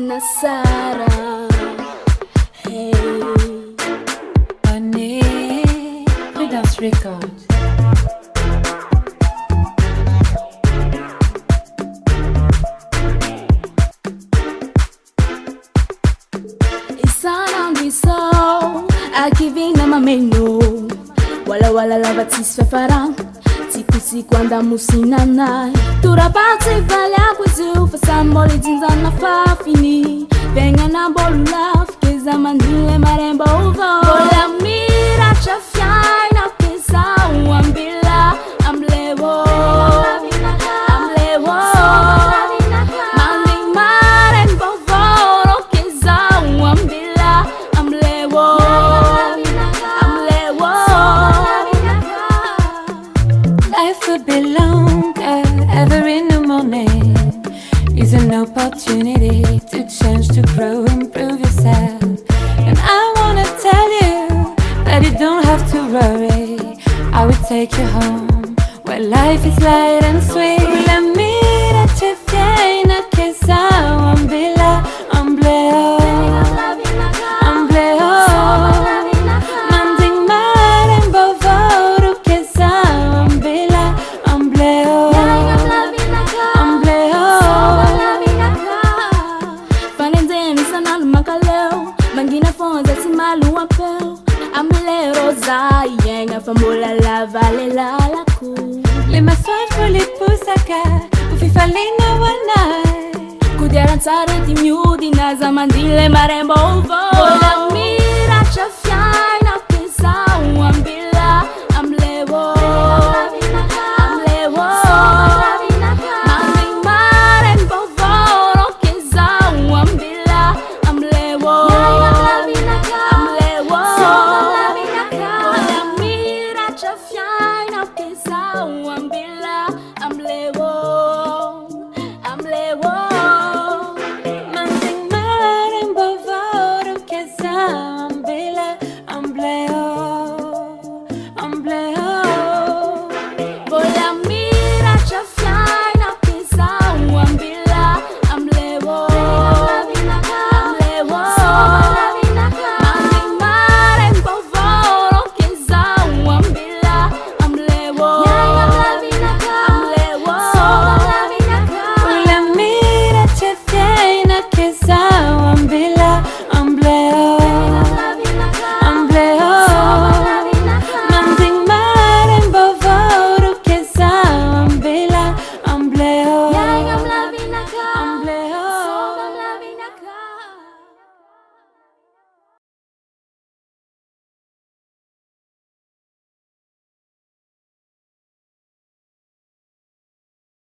Nasara, hey, Honey, Prudence Record. Isana ngiso, akivina mameno, wala wala la batisfe farang. Siku anda musinanai turapati valya kuzu fasamboli dinzana fafini venga na bolu love keza mandile marembo uvo bola mira chafyai na kesa uambila amlewo mandi marembo voro keza uambila amlewo Life would be longer every new morning is an opportunity to change, to grow, improve yourself. And I wanna tell you that you don't have to worry. I will take you home where life is light and sweet. La mira che viene che sa uambila ambleo. Fambola la vale la la ku Le massage pour les poussaka ufifalina wanai kudiara tsare ti miudi na zamandile marembo uvo